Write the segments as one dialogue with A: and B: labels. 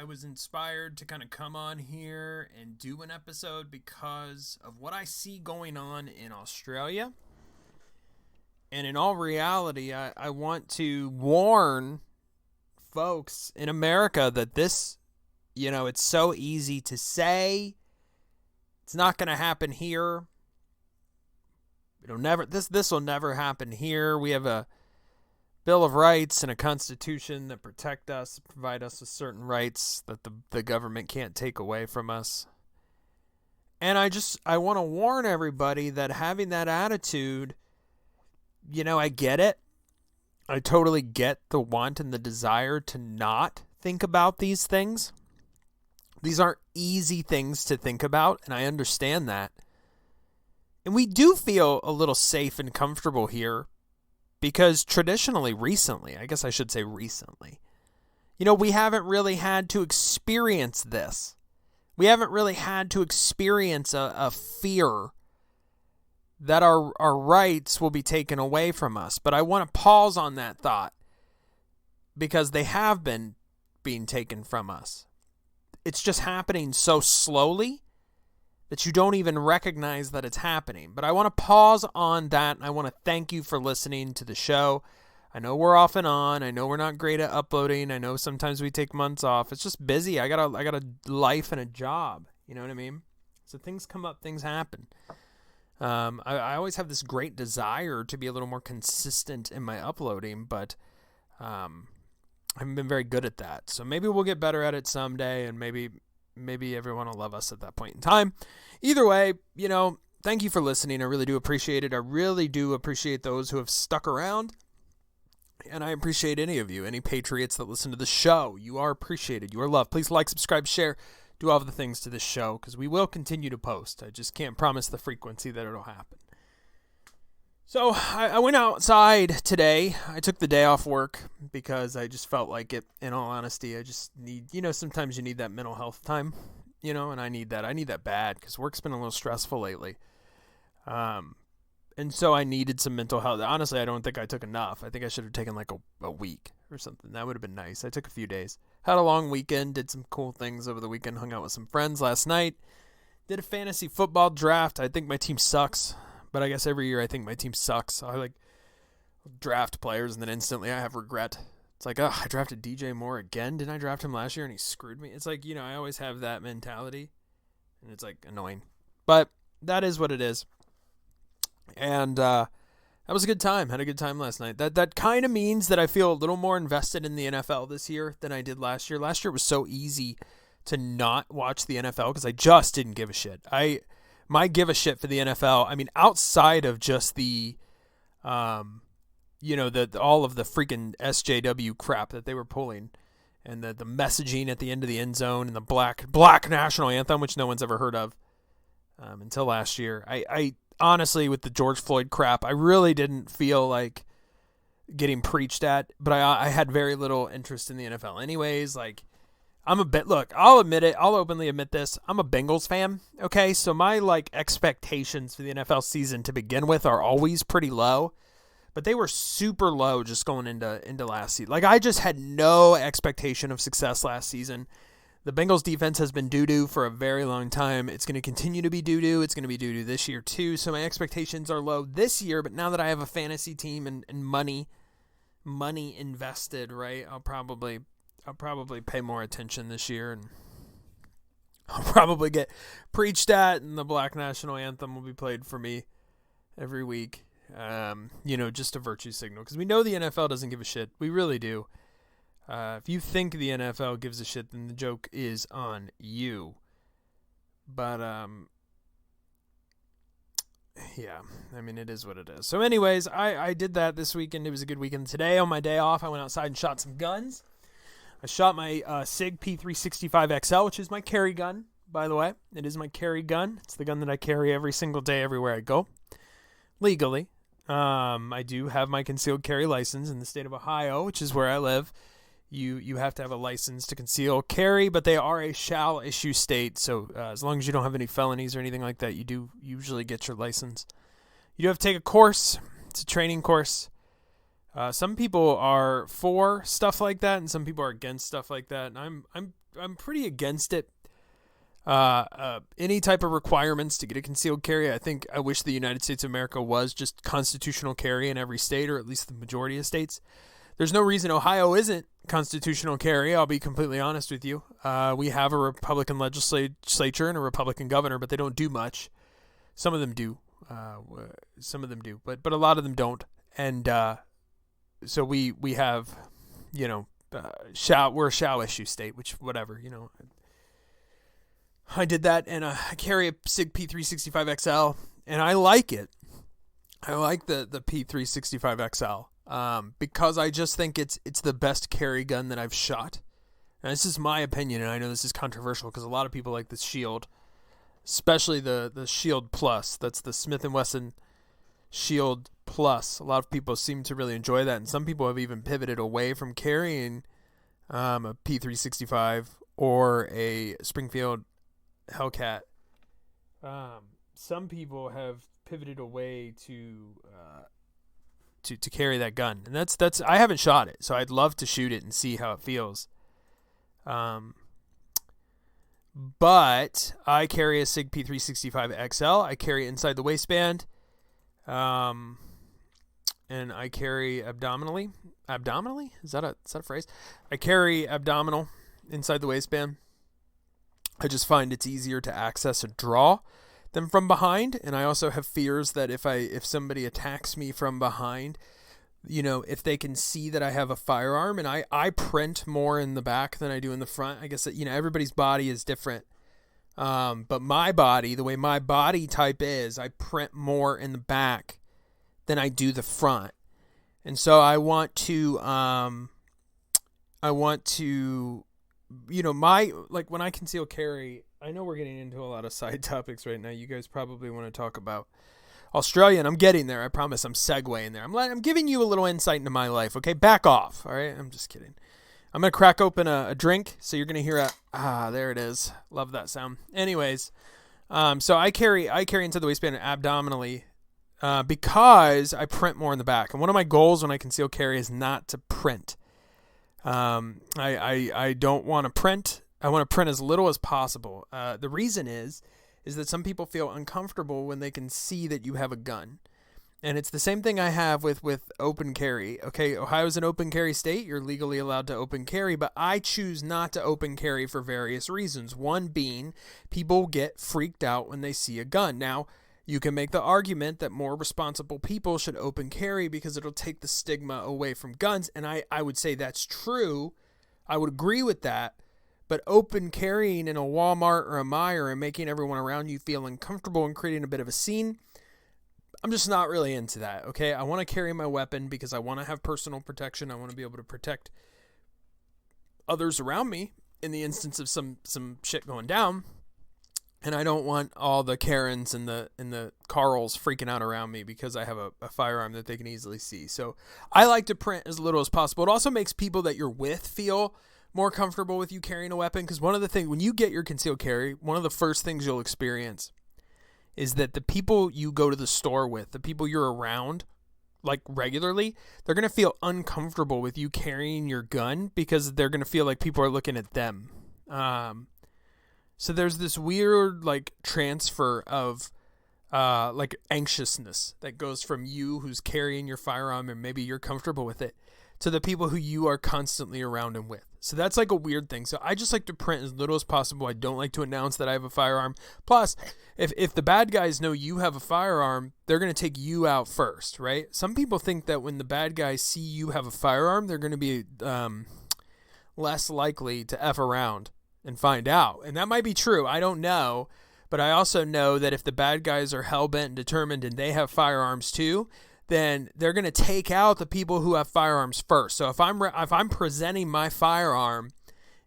A: I was inspired to kind of come on here and do an episode because of what I see going on in Australia. And in all reality, I want to warn folks in America that this, it's so easy to say. It's not going to happen here. This will never happen here. We have a Bill of Rights and a Constitution that protect us, provide us with certain rights that the government can't take away from us. And I want to warn everybody that having that attitude, I get it. I totally get the want and the desire to not think about these things. These aren't easy things to think about, and I understand that. And we do feel a little safe and comfortable here because recently, we haven't really had to experience this. We haven't really had to experience a fear that our rights will be taken away from us. But I want to pause on that thought because they have been being taken from us. It's just happening so slowly that you don't even recognize that it's happening. But I want to pause on that, and I want to thank you for listening to the show. I know we're off and on. I know we're not great at uploading. I know sometimes we take months off. It's just busy. I got a life and a job. You know what I mean? So things come up, things happen. I always have this great desire to be a little more consistent in my uploading, but I haven't been very good at that. So maybe we'll get better at it someday, and maybe everyone will love us at that point in time. Either way, thank you for listening. I really do appreciate it. I really do appreciate those who have stuck around. And I appreciate any of you, any patriots that listen to the show. You are appreciated. You are loved. Please like, subscribe, share, do all of the things to this show because we will continue to post. I just can't promise the frequency that it'll happen. So I went outside today. I took the day off work because I just felt like it. In all honesty, I just need, sometimes you need that mental health time, and I need that. I need that bad because work's been a little stressful lately. And so I needed some mental health. Honestly, I don't think I took enough. I think I should have taken like a week or something. That would have been nice. I took a few days. Had a long weekend. Did some cool things over the weekend. Hung out with some friends last night. Did a fantasy football draft. I think my team sucks. But I guess every year I think my team sucks. I draft players and then instantly I have regret. It's like, I drafted DJ Moore again. Didn't I draft him last year and he screwed me? It's like, I always have that mentality. And it's like annoying. But that is what it is. And that was a good time. Had a good time last night. That kind of means that I feel a little more invested in the NFL this year than I did last year. Last year was so easy to not watch the NFL because I just didn't give a shit. My give a shit for the NFL, outside of just the, all of the freaking SJW crap that they were pulling and the messaging at the end of the end zone and the black national anthem, which no one's ever heard of until last year. I honestly, with the George Floyd crap, I really didn't feel like getting preached at, but I had very little interest in the NFL anyways. I'll admit it. I'll openly admit this. I'm a Bengals fan. Okay. So my expectations for the NFL season to begin with are always pretty low, but they were super low just going into last season. I just had no expectation of success last season. The Bengals defense has been doo-doo for a very long time. It's going to continue to be doo-doo. It's going to be doo-doo this year too. So my expectations are low this year, but now that I have a fantasy team and money invested, right, I'll probably pay more attention this year, and I'll probably get preached at, and the Black National Anthem will be played for me every week. Just a virtue signal because we know the NFL doesn't give a shit. We really do. If you think the NFL gives a shit, then the joke is on you. But, yeah, it is what it is. So anyways, I did that this weekend. It was a good weekend. Today, on my day off, I went outside and shot some guns. I shot my SIG P365 XL, which is my carry gun, by the way. It is my carry gun. It's the gun that I carry every single day everywhere I go, legally. I do have my concealed carry license in the state of Ohio, which is where I live. You have to have a license to conceal carry, but they are a shall issue state. So as long as you don't have any felonies or anything like that, you do usually get your license. You do have to take a course. It's a training course. Some people are for stuff like that, and some people are against stuff like that. And I'm pretty against it. Any type of requirements to get a concealed carry, I wish the United States of America was just constitutional carry in every state, or at least the majority of states. There's no reason Ohio isn't constitutional carry. I'll be completely honest with you. We have a Republican legislature and a Republican governor, but they don't do much. Some of them do. But a lot of them don't. And so we have, we're a shall issue state, which whatever, I did that, and I carry a SIG P365XL, and I like it. I like the P365XL because I just think it's the best carry gun that I've shot. And this is my opinion, and I know this is controversial because a lot of people like the Shield, especially the Shield Plus. That's the Smith & Wesson Shield Plus. A lot of people seem to really enjoy that, and some people have even pivoted away from carrying a P365 or a Springfield Hellcat. Some people have pivoted away to carry that gun, and that's I haven't shot it, so I'd love to shoot it and see how it feels. But I carry a SIG P365XL. I carry it inside the waistband, and I carry abdominally. Abdominally? Is that a phrase? I carry abdominal inside the waistband. I just find it's easier to access a draw than from behind, and I also have fears that if somebody attacks me from behind, if they can see that I have a firearm, and I print more in the back than I do in the front. I guess that, everybody's body is different, but my body, the way my body type is, I print more in the back than I do the front, and so I want to when I conceal carry, I know we're getting into a lot of side topics right now. You guys probably want to talk about Australia, and I'm getting there. I promise I'm segueing there. I'm giving you a little insight into my life, okay? Back off, all right? I'm just kidding. I'm going to crack open a drink, so you're going to hear there it is. Love that sound. Anyways, so I carry into the waistband abdominally because I print more in the back. And one of my goals when I conceal carry is not to print. I don't want to print. I want to print as little as possible. The reason is that some people feel uncomfortable when they can see that you have a gun. And it's the same thing I have with open carry. Okay, Ohio's an open carry state. You're legally allowed to open carry, but I choose not to open carry for various reasons. One being, people get freaked out when they see a gun. Now, you can make the argument that more responsible people should open carry because it'll take the stigma away from guns, and I would say that's true. I would agree with that. But open carrying in a Walmart or a Meijer and making everyone around you feel uncomfortable and creating a bit of a scene, I'm just not really into that, okay? I want to carry my weapon because I want to have personal protection. I want to be able to protect others around me in the instance of some shit going down. And I don't want all the Karens and the Carls freaking out around me because I have a firearm that they can easily see. So I like to print as little as possible. It also makes people that you're with feel more comfortable with you carrying a weapon, because one of the things, when you get your concealed carry, one of the first things you'll experience is that the people you go to the store with, the people you're around, like regularly, they're going to feel uncomfortable with you carrying your gun because they're going to feel like people are looking at them. So there's this weird transfer of anxiousness that goes from you who's carrying your firearm and maybe you're comfortable with it to the people who you are constantly around and with. So that's a weird thing. So I just like to print as little as possible. I don't like to announce that I have a firearm. Plus, if the bad guys know you have a firearm, they're going to take you out first, right? Some people think that when the bad guys see you have a firearm, they're going to be less likely to F around and find out. And that might be true. I don't know. But I also know that if the bad guys are hell-bent and determined and they have firearms too, then they're going to take out the people who have firearms first. So if I'm presenting my firearm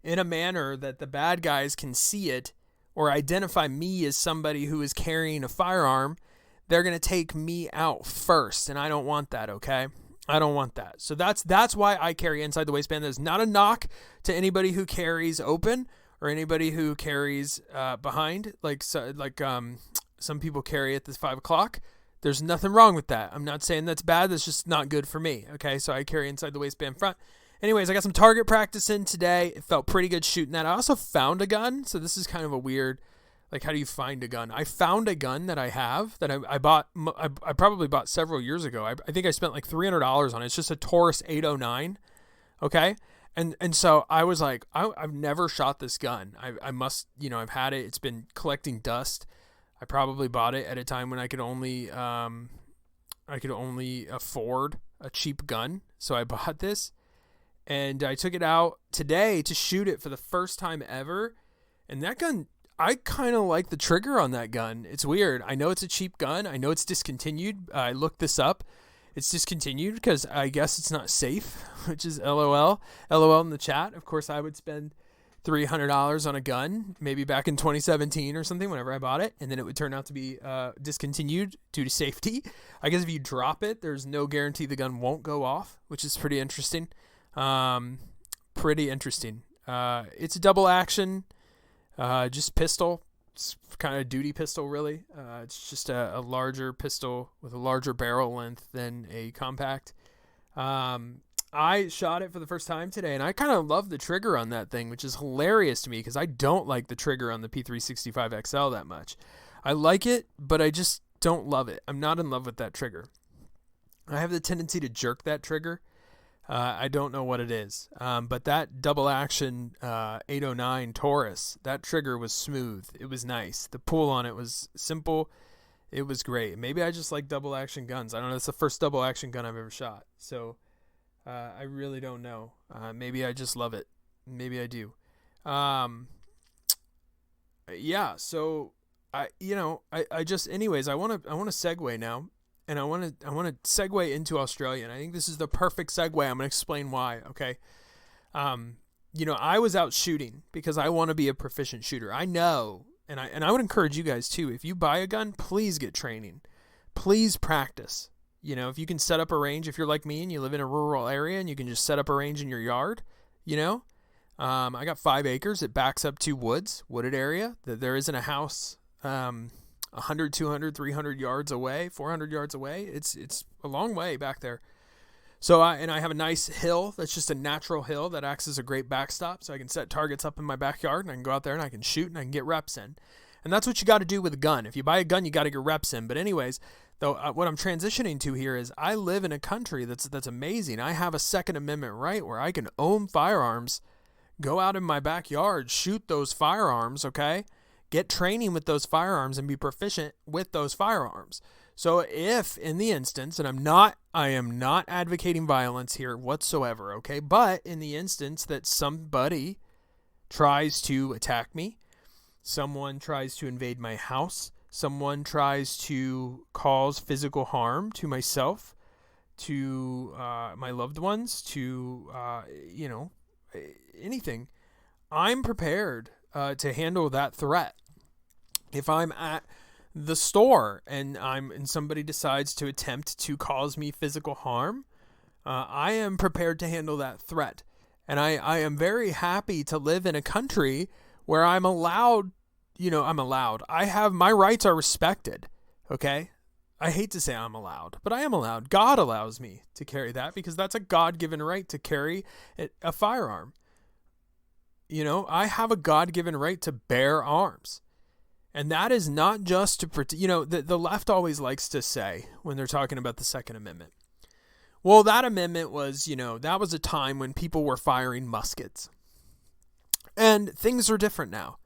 A: in a manner that the bad guys can see it or identify me as somebody who is carrying a firearm, they're going to take me out first, and I don't want that, okay? I don't want that. So that's why I carry inside the waistband. There's not a knock to anybody who carries open or anybody who carries behind, some people carry at this 5 o'clock. There's nothing wrong with that. I'm not saying that's bad. That's just not good for me. Okay, so I carry inside the waistband front. Anyways, I got some target practice in today. It felt pretty good shooting that. I also found a gun. So this is kind of a weird, like, how do you find a gun? I found a gun that I have that I bought. I probably bought several years ago. I think I spent like $300 on it. It's just a Taurus 809. Okay. And so I was like, I've never shot this gun. I must, I've had it. It's been collecting dust. I probably bought it at a time when I could only afford a cheap gun. So I bought this. And I took it out today to shoot it for the first time ever. And that gun, I kind of like the trigger on that gun. It's weird. I know it's a cheap gun. I know it's discontinued. I looked this up. It's discontinued because I guess it's not safe, which is LOL. LOL in the chat. Of course, I would spend $300 on a gun, maybe back in 2017 or something, whenever I bought it. And then it would turn out to be discontinued due to safety. I guess if you drop it, there's no guarantee the gun won't go off, which is pretty interesting. Pretty interesting. It's a double action, just pistol. It's kind of a duty pistol, really. It's just a larger pistol with a larger barrel length than a compact. I shot it for the first time today, and I kind of love the trigger on that thing, which is hilarious to me because I don't like the trigger on the P365 XL that much. I like it, but I just don't love it. I'm not in love with that trigger. I have the tendency to jerk that trigger. I don't know what it is, but that double action 809 Taurus, that trigger was smooth. It was nice. The pull on it was simple. It was great. Maybe I just like double action guns. I don't know. It's the first double action gun I've ever shot. So I really don't know. Maybe I just love it. Maybe I do. Yeah. So I just, anyways, I want to segue now. And I want to segue into Australia, and I think this is the perfect segue. I'm going to explain why, okay? I was out shooting because I want to be a proficient shooter. I know, and I would encourage you guys too. If you buy a gun, please get training. Please practice. If you can set up a range, if you're like me and you live in a rural area and you can just set up a range in your yard, I got 5 acres. It backs up to wooded area. There isn't a house 100, 200, 300 yards away, 400 yards away. It's a long way back there. So I have a nice hill that's just a natural hill that acts as a great backstop. So I can set targets up in my backyard and I can go out there and I can shoot and I can get reps in. And that's what you got to do with a gun. If you buy a gun, you got to get reps in. But anyways, though, what I'm transitioning to here is I live in a country that's amazing. I have a Second Amendment right where I can own firearms, go out in my backyard, shoot those firearms, okay? Get training with those firearms and be proficient with those firearms. So if in the instance, and I am not advocating violence here whatsoever, okay? But in the instance that somebody tries to attack me, someone tries to invade my house, someone tries to cause physical harm to myself, to my loved ones, to, anything, I'm prepared to handle that threat. If I'm at the store and somebody decides to attempt to cause me physical harm, I am prepared to handle that threat. And I am very happy to live in a country where I'm allowed, my rights are respected. Okay. I hate to say I'm allowed, but I am allowed. God allows me to carry that because that's a God-given right to carry a firearm. I have a God-given right to bear arms. And that is not just to protect, the left always likes to say when they're talking about the Second Amendment, well, that amendment was, that was a time when people were firing muskets. And things are different now.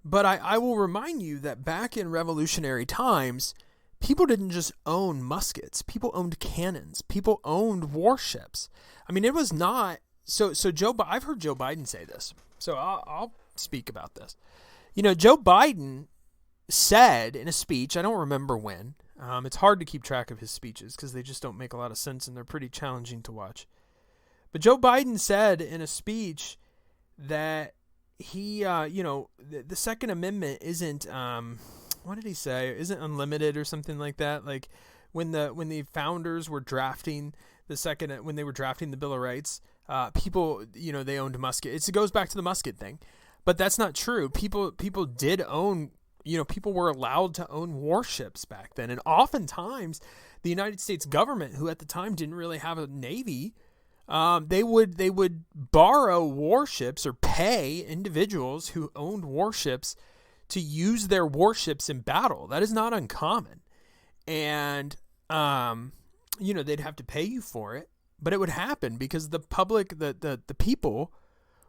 A: But I will remind you that back in revolutionary times, people didn't just own muskets. People owned cannons. People owned warships. I mean, it was not, I've heard Joe Biden say this. So I'll speak about this. Joe Biden said in a speech, I don't remember when, it's hard to keep track of his speeches because they just don't make a lot of sense and they're pretty challenging to watch. But Joe Biden said in a speech that he, the Second Amendment isn't, what did he say? Isn't unlimited or something like that. Like when the founders were drafting when they were drafting the Bill of Rights, people, they owned muskets. It goes back to the musket thing. But that's not true. People did own people were allowed to own warships back then. And oftentimes the United States government, who at the time didn't really have a navy, they would borrow warships or pay individuals who owned warships to use their warships in battle. That is not uncommon. And, they'd have to pay you for it, but it would happen because the public, the people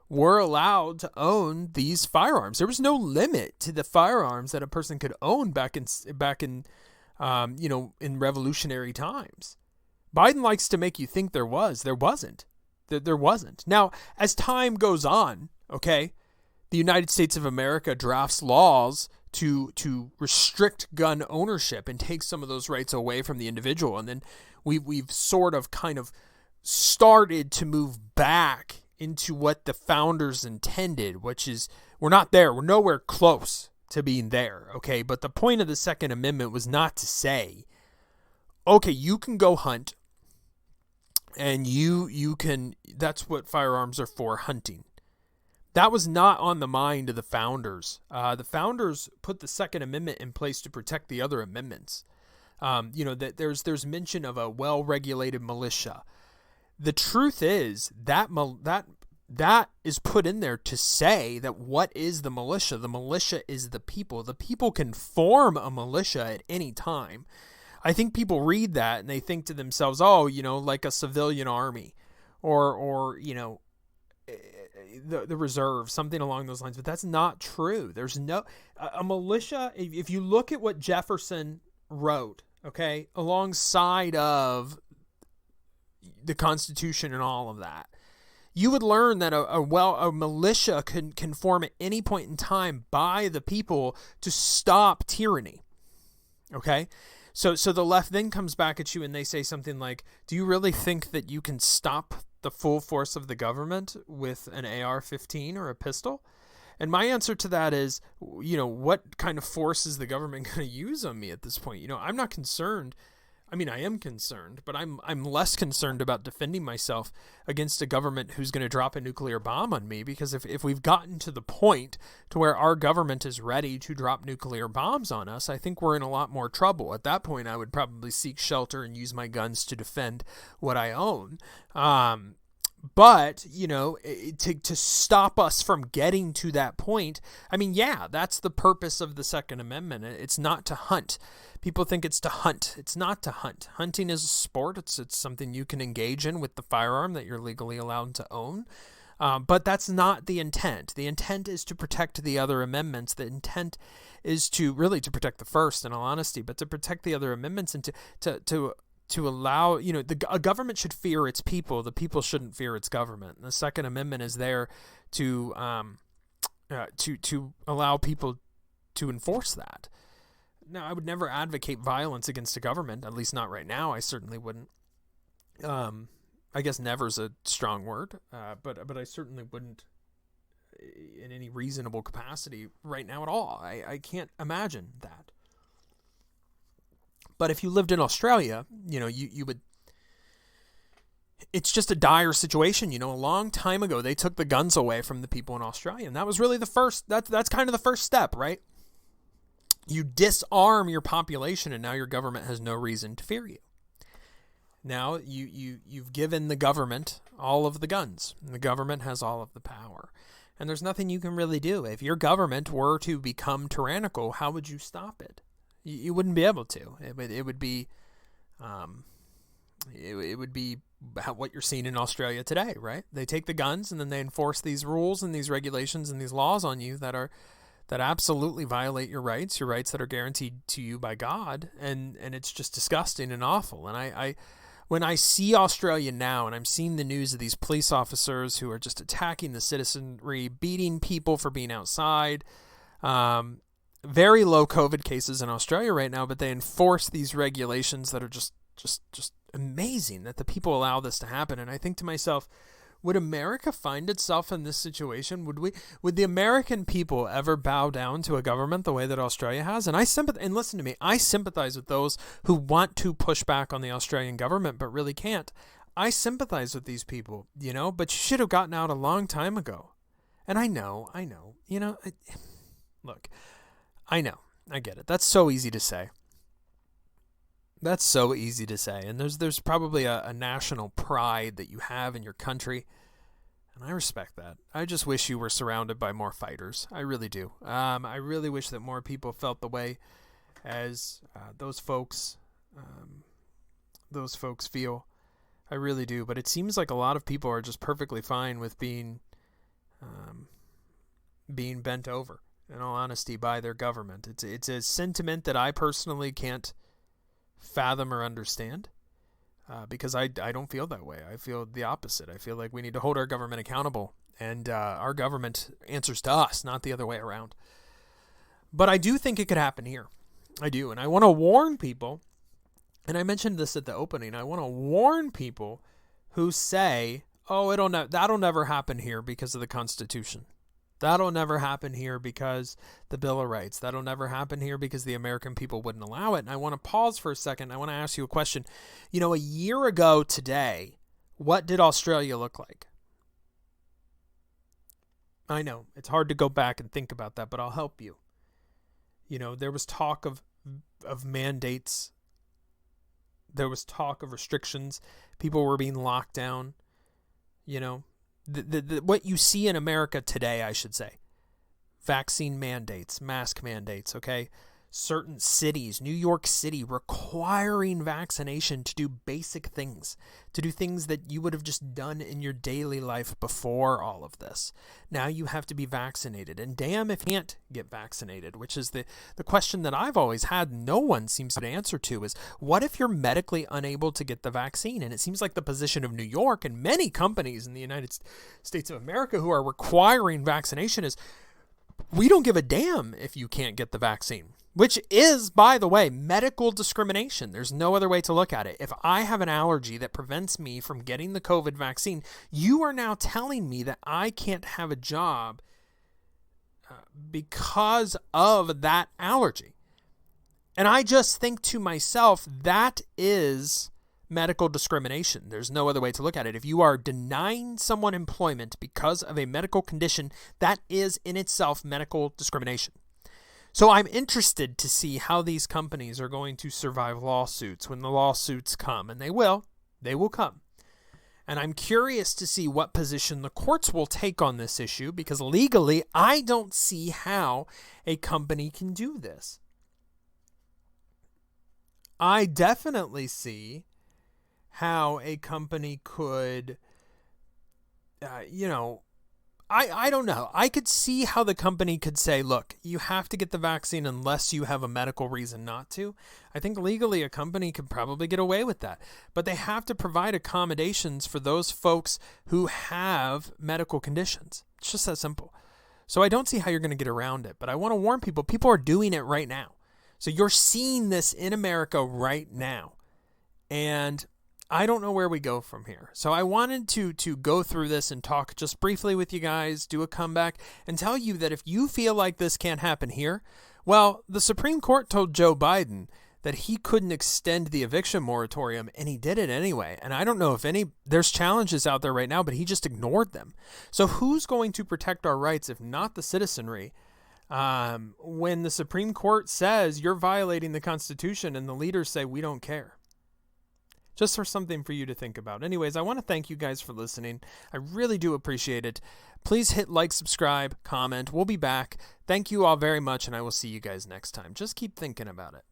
A: were allowed to own these firearms. There was no limit to the firearms that a person could own back in in revolutionary times. Biden likes to make you think there was. There wasn't. There wasn't. Now, as time goes on, okay, the United States of America drafts laws to restrict gun ownership and take some of those rights away from the individual. And then we've sort of kind of started to move back into what the founders intended, which is we're not there. We're nowhere close to being there, okay? But the point of the Second Amendment was not to say, okay, you can go hunt and you can, that's what firearms are for, hunting. That was not on the mind of the founders. The founders put the Second Amendment in place to protect the other amendments. That there's mention of a well-regulated militia. The truth is that is put in there to say that what is the militia? The militia is the people. The people can form a militia at any time. I think people read that and they think to themselves, oh, like a civilian army or the reserve, something along those lines. But that's not true. There's a militia. If you look at what Jefferson wrote, okay, alongside of the Constitution and all of that, you would learn that a militia can form at any point in time by the people to stop tyranny. Okay? So the left then comes back at you and they say something like, do you really think that you can stop the full force of the government with an AR-15 or a pistol? And my answer to that is, what kind of force is the government going to use on me at this point? I'm not concerned. I mean, I am concerned, but I'm less concerned about defending myself against a government who's going to drop a nuclear bomb on me, because if we've gotten to the point to where our government is ready to drop nuclear bombs on us, I think we're in a lot more trouble. At that point, I would probably seek shelter and use my guns to defend what I own. But, to stop us from getting to that point, I mean, yeah, that's the purpose of the Second Amendment. It's not to hunt. People think it's to hunt. It's not to hunt. Hunting is a sport. It's something you can engage in with the firearm that you're legally allowed to own. But that's not the intent. The intent is to protect the other amendments. The intent is to protect the first, in all honesty, but to protect the other amendments and to allow, a government should fear its people. The people shouldn't fear its government. And the Second Amendment is there to allow people to enforce that. Now, I would never advocate violence against a government, at least not right now. I certainly wouldn't. I guess never's a strong word, but I certainly wouldn't in any reasonable capacity right now at all. I can't imagine that. But if you lived in Australia, you would. It's just a dire situation. A long time ago, they took the guns away from the people in Australia, and that was really the first. That's kind of the first step, right? You disarm your population, and now your government has no reason to fear you. Now you've given the government all of the guns, and the government has all of the power, and there's nothing you can really do. If your government were to become tyrannical, how would you stop it? You wouldn't be able to. It would be what you're seeing in Australia today, right? They take the guns and then they enforce these rules and these regulations and these laws on you that absolutely violate your rights that are guaranteed to you by God, and it's just disgusting and awful. And I when I see Australia now, and I'm seeing the news of these police officers who are just attacking the citizenry, beating people for being outside. Very low COVID cases in Australia right now, but they enforce these regulations that are just amazing that the people allow this to happen. And I think to myself, would America find itself in this situation? Would the American people ever bow down to a government the way that Australia has? And and listen to me, I sympathize with those who want to push back on the Australian government but really can't. I sympathize with these people, but you should have gotten out a long time ago. And I know, look, I know I get it. That's so easy to say. That's so easy to say. And there's probably a national pride that you have in your country. And I respect that. I just wish you were surrounded by more fighters. I really do. I really wish that more people felt the way as those folks feel. I really do. But it seems like a lot of people are just perfectly fine with being bent over, in all honesty, by their government. It's a sentiment that I personally can't fathom or understand. Because I don't feel that way. I feel the opposite. I feel like we need to hold our government accountable, and our government answers to us, not the other way around. But I do think it could happen here. I do, and I want to warn people, and I mentioned this at the opening, I want to warn people who say, oh, that'll never happen here because of the Constitution. That'll never happen here because the Bill of Rights. That'll never happen here because the American people wouldn't allow it. And I want to pause for a second. I want to ask you a question. You know, a year ago today, what did Australia look like? I know, it's hard to go back and think about that, but I'll help you. You know, there was talk of mandates. There was talk of restrictions. People were being locked down, you know. What you see in America today, I should say, vaccine mandates, mask mandates, okay? Certain cities, New York City, requiring vaccination to do basic things, to do things that you would have just done in your daily life before all of this. Now you have to be vaccinated, and damn if you can't get vaccinated, which is the question that I've always had, no one seems to answer to, is what if you're medically unable to get the vaccine? And it seems like the position of New York and many companies in the United States of America who are requiring vaccination is, we don't give a damn if you can't get the vaccine. Which is, by the way, medical discrimination. There's no other way to look at it. If I have an allergy that prevents me from getting the COVID vaccine, you are now telling me that I can't have a job because of that allergy. And I just think to myself, that is medical discrimination. There's no other way to look at it. If you are denying someone employment because of a medical condition, that is in itself medical discrimination. So I'm interested to see how these companies are going to survive lawsuits when the lawsuits come, and they will come. And I'm curious to see what position the courts will take on this issue, because legally, I don't see how a company can do this. I definitely see how a company could, I don't know. I could see how the company could say, look, you have to get the vaccine unless you have a medical reason not to. I think legally a company could probably get away with that. But they have to provide accommodations for those folks who have medical conditions. It's just that simple. So I don't see how you're going to get around it. But I want to warn people, people are doing it right now. So you're seeing this in America right now. And I don't know where we go from here. So I wanted to go through this and talk just briefly with you guys, do a comeback, and tell you that if you feel like this can't happen here, well, the Supreme Court told Joe Biden that he couldn't extend the eviction moratorium, and he did it anyway. And I don't know if there's challenges out there right now, but he just ignored them. So who's going to protect our rights if not the citizenry? When the Supreme Court says you're violating the Constitution and the leaders say we don't care. Just for something for you to think about. Anyways, I want to thank you guys for listening. I really do appreciate it. Please hit like, subscribe, comment. We'll be back. Thank you all very much, and I will see you guys next time. Just keep thinking about it.